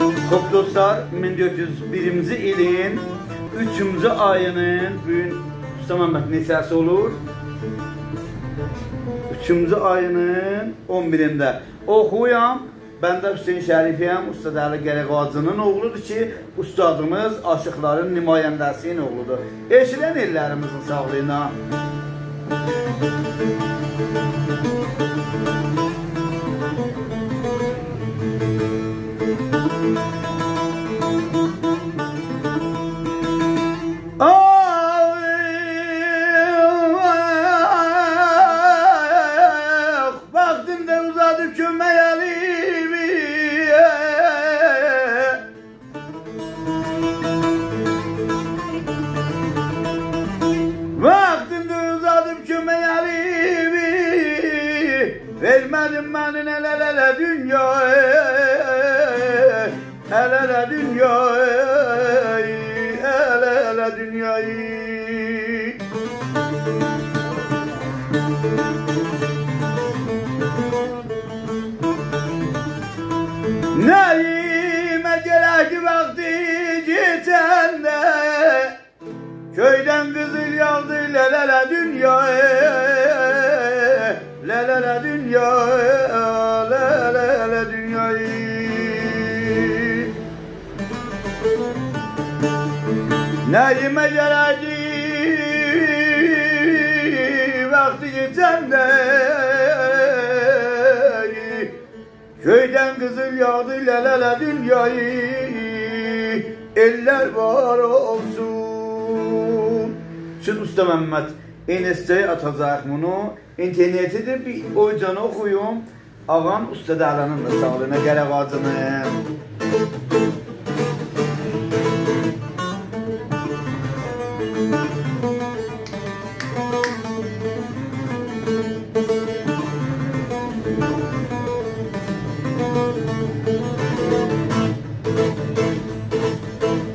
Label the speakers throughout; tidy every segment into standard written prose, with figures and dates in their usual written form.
Speaker 1: Xo'p dostlar, 1401-ci ilin 3-cü ayının bugün Usta Məmməd neçəsi olur? 3-cü ayının 11-də oxuyam. Ben de Hüseyin Şərifiyəm, Usta Dəli Qərəqacının oğludur ki, ustadımız aşıqların nümayəndəsinin oğludur. Eşilən ellərimizin sağlığına. Vaxtımda uzadıp köməyəli vermedim benim el dünyayı, el dünyayı, el dünyayı. Neyime gerek vakti geçende, köyden kızıl yağdı lelele dünyayı. La la la dünyayı, la la la dünyayı. Neyime geredi vakti geçende, köyden kızıl yağdı la la la dünyayı. Eller var olsun. Şimdi Usta Məmməd enesteye atacak bunu. İnternette de bir oycanı okuyum. Ağam Usta Dəli'nin de sağlığına Qərəqacının.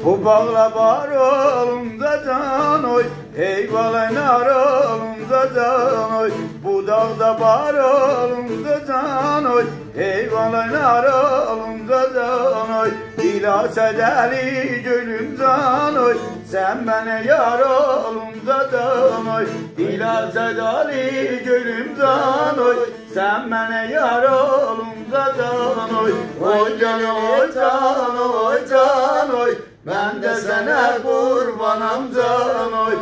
Speaker 1: Bu bağla var olumda can oy, eyvalaynar olumda can oy. Bu dağda var olumda can oy, eyvalaynar olumda can oy. Dilase deli gülüm can oy, sen bana yar olumda can oy. Dilase deli gülüm can oy, sen bana yar olumda can oy. Oy canım oy can oy can oy, ben de sana kurbanım can oy.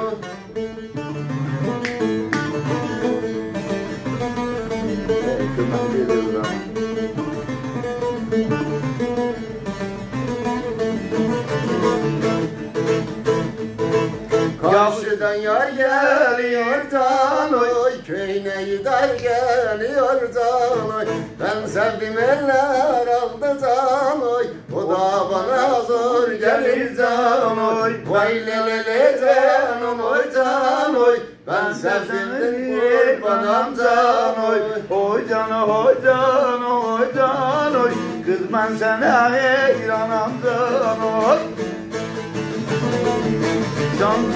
Speaker 2: Karşıdan yar geliyor can oy, köyüne gider geliyor can oy. Ben sevdim eller aldı can oy, o da bana zor gelir can oy. Vay lelele canım oy can oy, ben sevdim kurbanım can oy.
Speaker 1: Oy canım oy canım oy can oy, kız ben sana heyranam can oy.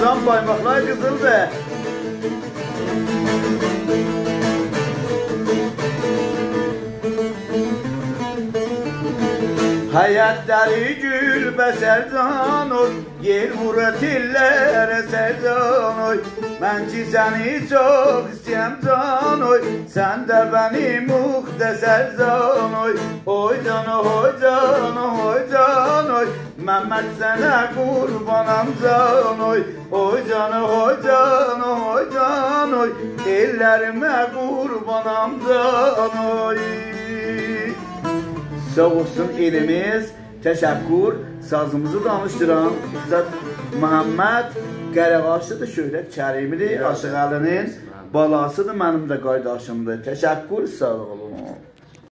Speaker 1: Can baymaklar kızıl be. Hayatları gül beser can oy, yer vurur tillere sercan oy. Ben ki seni çok isteyem can oy, sen de beni muhteser can oy. Oy canım oy canım oy can oy, Məmməd sana kurbanam can oy. Oy canım oy canım oy can oy, ellerime kurbanam can oy. Sağ olsun elimiz, təşəkkür. Sazımızı danışdıran Üstad Məmməd Qərəqacıdır, Şöhrət Kərimidir, Aşıq Əlinin balasıdır, mənim də qardaşımdır. Təşəkkür, sağ olun.